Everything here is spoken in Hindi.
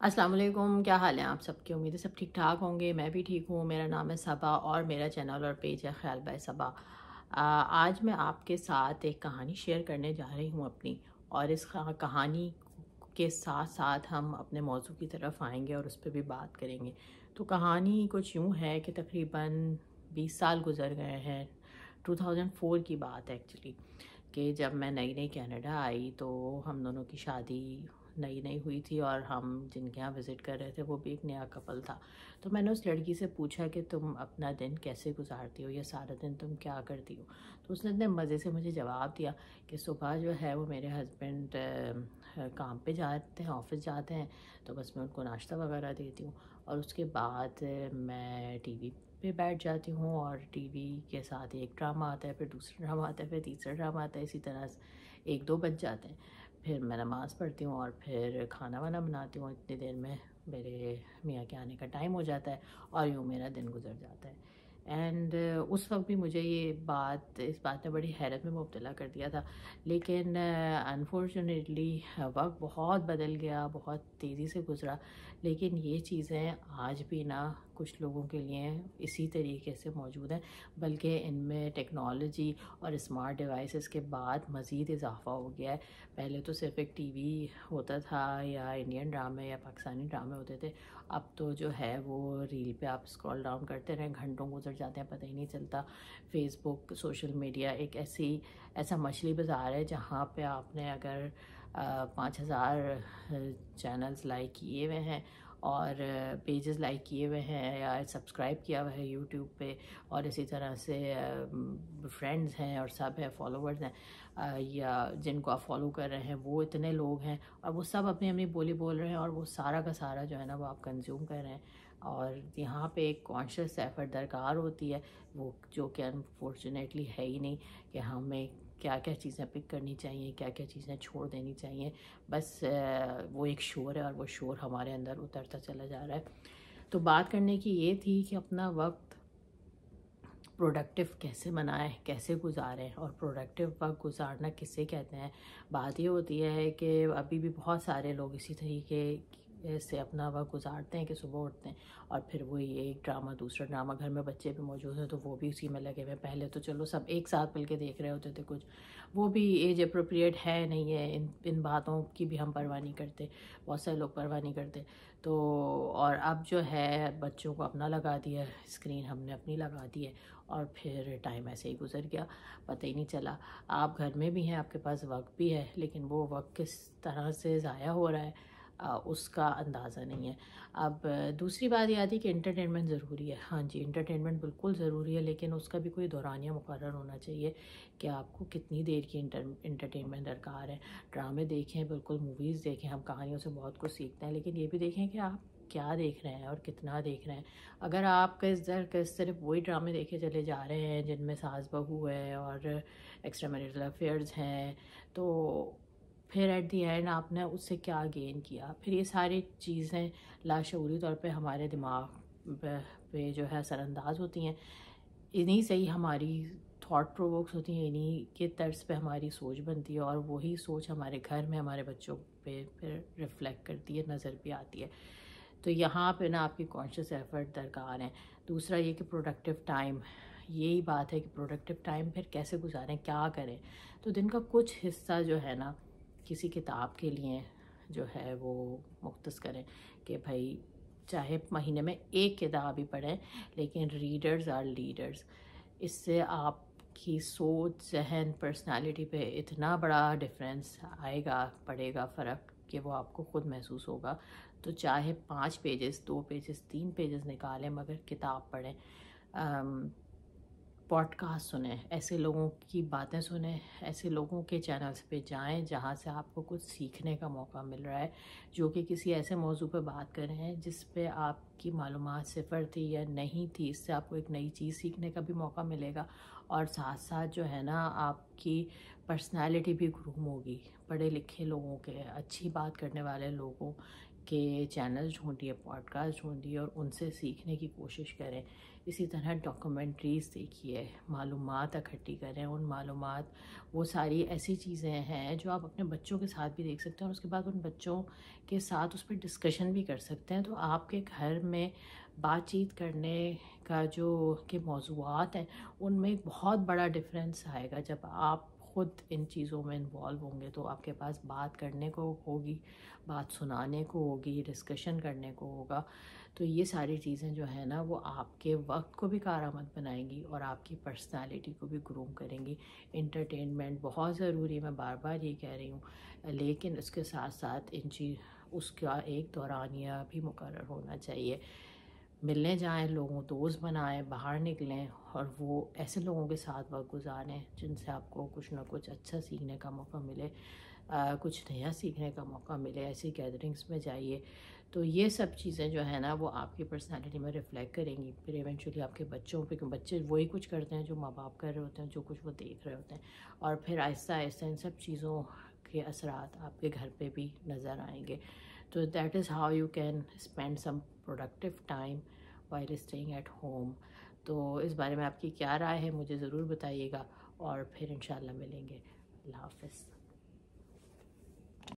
अस्सलाम वालेकुम, क्या हाल है आप सबके। उम्मीद है सब ठीक ठाक होंगे। मैं भी ठीक हूँ। मेरा नाम है सबा और मेरा चैनल और पेज है ख्याल बाय सबा। आज मैं आपके साथ एक कहानी शेयर करने जा रही हूँ अपनी, और इस कहानी के साथ साथ हम अपने मौजू की तरफ आएंगे और उस पर भी बात करेंगे। तो कहानी कुछ यूँ है कि तकरीबन 20 साल गुजर गए हैं। 2004 की बात है एक्चुअली, कि जब मैं नई नई कनाडा आई तो हम दोनों की शादी नई नई हुई थी और हम जिनके यहाँ विज़िट कर रहे थे वो भी एक नया कपल था। तो मैंने उस लड़की से पूछा कि तुम अपना दिन कैसे गुजारती हो या सारा दिन तुम क्या करती हो। तो उसने इतने मज़े से मुझे जवाब दिया कि सुबह जो है वो मेरे हस्बैंड काम पे जाते हैं, ऑफिस जाते हैं, तो बस मैं उनको नाश्ता वगैरह देती हूँ और उसके बाद मैं टीवी पे बैठ जाती हूँ और टीवी के साथ एक ड्रामा आता है, फिर दूसरा ड्रामा आता है, फिर तीसरा ड्रामा आता है, इसी तरह से 1-2 बज जाते हैं। फिर मैं नमाज़ पढ़ती हूँ और फिर खाना वाना बनाती हूँ। इतनी देर में मेरे मियाँ के आने का टाइम हो जाता है और यूँ मेरा दिन गुजर जाता है। एंड उस वक्त भी मुझे इस बात ने बड़ी हैरत में मुब्तला कर दिया था। लेकिन अनफॉर्चुनेटली वक्त बहुत बदल गया, बहुत तेज़ी से गुज़रा। लेकिन ये चीज़ें आज भी ना कुछ लोगों के लिए इसी तरीके से मौजूद हैं, बल्कि इनमें टेक्नोलॉजी और स्मार्ट डिवाइसेस के बाद मज़ीद इजाफ़ा हो गया है। पहले तो सिर्फ एक टीवी होता था या इंडियन ड्रामे या पाकिस्तानी ड्रामे होते थे। अब तो जो है वो रील पे आप स्क्रॉल डाउन करते रहें, घंटों गुजर जाते हैं, पता ही नहीं चलता। फेसबुक, सोशल मीडिया एक ऐसा मछली बाज़ार है जहाँ पे आपने अगर 5,000 चैनल्स लाइक किए हुए हैं और पेजेस लाइक किए हुए हैं या सब्सक्राइब किया हुआ है यूट्यूब पे, और इसी तरह से फ्रेंड्स हैं और सब है, फॉलोवर्स हैं, या जिनको आप फॉलो कर रहे हैं वो इतने लोग हैं और वो सब अपनी अपनी बोली बोल रहे हैं और वो सारा का सारा जो है ना वो आप कंज्यूम कर रहे हैं। और यहाँ पे एक कॉन्शियस एफर्ट दरकार होती है, वो जो कि अनफॉर्चुनेटली है ही नहीं, कि हमें क्या क्या चीज़ें पिक करनी चाहिए, क्या क्या चीज़ें छोड़ देनी चाहिए। बस वो एक शोर है और वो शोर हमारे अंदर उतरता चला जा रहा है। तो बात करने की ये थी कि अपना वक्त प्रोडक्टिव कैसे बनाएं, कैसे गुजारें, और प्रोडक्टिव वक्त गुजारना किसे कहते हैं। बात ये होती है कि अभी भी बहुत सारे लोग इसी तरीके से अपना वक्त गुजारते हैं कि सुबह उठते हैं और फिर वही एक ड्रामा दूसरा ड्रामा, घर में बच्चे भी मौजूद हैं तो वो भी उसी में लगे हुए हैं। पहले तो चलो सब एक साथ मिल के देख रहे होते थे कुछ, वो भी एज अप्रोप्रिएट है नहीं है, इन बातों की भी हम परवाह नहीं करते, बहुत सारे लोग परवाह नहीं करते। तो और अब जो है बच्चों को अपना लगा दिया स्क्रीन, हमने अपनी लगा दी है और फिर टाइम ऐसे ही गुजर गया, पता ही नहीं चला। आप घर में भी हैं, आपके पास वक्त भी है, लेकिन वो वक्त किस तरह से ज़ाया हो रहा है उसका अंदाज़ा नहीं है। अब दूसरी बात ये आती है कि इंटरटेनमेंट ज़रूरी है। हाँ जी, इंटरटेनमेंट बिल्कुल ज़रूरी है, लेकिन उसका भी कोई दौरानिया मुकर्रर होना चाहिए कि आपको कितनी देर की इंटरटेनमेंट दरकार है। ड्रामे देखें, बिल्कुल मूवीज़ देखें, हम कहानियों से बहुत कुछ सीखते हैं, लेकिन ये भी देखें कि आप क्या देख रहे हैं और कितना देख रहे हैं। अगर आप किस सिर्फ वही ड्रामे देखे चले जा रहे हैं जिनमें सास बहू है और एक्स्ट्रा मैरिटल अफेयर्स हैं, तो फिर एट दी एंड आपने उससे क्या गेन किया। फिर ये सारी चीज़ें लाशऊरी तौर पे हमारे दिमाग पे जो है असरअंदाज होती हैं। इन्हीं से ही हमारी थॉट प्रोवोक्स होती हैं, इन्हीं के तर्ज पे हमारी सोच बनती है और वही सोच हमारे घर में हमारे बच्चों पे फिर रिफ्लेक्ट करती है, नज़र भी आती है। तो यहाँ पे ना आपकी कॉन्शियस एफर्ट दरकार है। दूसरा ये कि प्रोडक्टिव टाइम, यही बात है कि प्रोडक्टिव टाइम फिर कैसे गुजारें, क्या करें। तो दिन का कुछ हिस्सा जो है ना किसी किताब के लिए जो है वो मुख्तस करें, कि भाई चाहे महीने में एक किताब ही पढ़ें, लेकिन रीडर्स आर लीडर्स। इससे आपकी सोच, जहन, पर्सनालिटी पे इतना बड़ा डिफरेंस आएगा, पड़ेगा फ़र्क, कि वो आपको ख़ुद महसूस होगा। तो चाहे 5 पेजेस, 2 पेजेस, 3 पेजेस निकालें, मगर किताब पढ़ें। पॉडकास्ट सुने, ऐसे लोगों की बातें सुने, ऐसे लोगों के चैनल्स पे जाएं जहां से आपको कुछ सीखने का मौका मिल रहा है, जो कि किसी ऐसे मौजू पे बात कर रहे हैं जिस पे आपकी मालूमात सिफर थी या नहीं थी। इससे आपको एक नई चीज़ सीखने का भी मौका मिलेगा और साथ साथ जो है ना आपकी पर्सनालिटी भी ग्रूम होगी। पढ़े लिखे लोगों के, अच्छी बात करने वाले लोगों के चैनल ढूंढिए, पॉडकास्ट ढूंढिए और उनसे सीखने की कोशिश करें। इसी तरह डॉक्यूमेंट्रीज़ देखिए, मालूमात इकट्ठी करें। उन मालूमात, वो सारी ऐसी चीज़ें हैं जो आप अपने बच्चों के साथ भी देख सकते हैं और उसके बाद उन बच्चों के साथ उस पर डिस्कशन भी कर सकते हैं। तो आपके घर में बातचीत करने का जो के मौज़ूआत हैं, उनमें एक बहुत बड़ा डिफरेंस आएगा। जब आप ख़ुद इन चीज़ों में इन्वॉल्व होंगे तो आपके पास बात करने को होगी, बात सुनाने को होगी, डिस्कशन करने को होगा। तो ये सारी चीज़ें जो है ना, वो आपके वक्त को भी कारआमद बनाएंगी और आपकी पर्सनालिटी को भी ग्रूम करेंगी। एंटरटेनमेंट बहुत ज़रूरी है, मैं बार बार ये कह रही हूँ, लेकिन उसके साथ साथ उसका एक दौरानिया भी मुकर्रर होना चाहिए। मिलने जाएं, लोगों दोस्त बनाएं, बाहर निकलें और वो ऐसे लोगों के साथ वक्त गुजारें जिनसे आपको कुछ ना कुछ अच्छा सीखने का मौका मिले, कुछ नया सीखने का मौका मिले। ऐसी गैदरिंग्स में जाइए। तो ये सब चीज़ें जो है ना, वो आपकी पर्सनालिटी में रिफ्लेक्ट करेंगी। फिर इवेंचुअली आपके बच्चों पे, क्योंकि बच्चे वही कुछ करते हैं जो माँ बाप कर रहे होते हैं, जो कुछ वो देख रहे होते हैं। और फिर आहिस्ता आहिस्ता इन सब चीज़ों के असरात आपके घर पे भी नज़र आएंगे। तो that is how you can spend some productive time while staying at home. तो इस बारे में आपकी क्या राय है, मुझे ज़रूर बताइएगा और फिर इंशाल्लाह मिलेंगे। अल्लाह हाफ़िज़।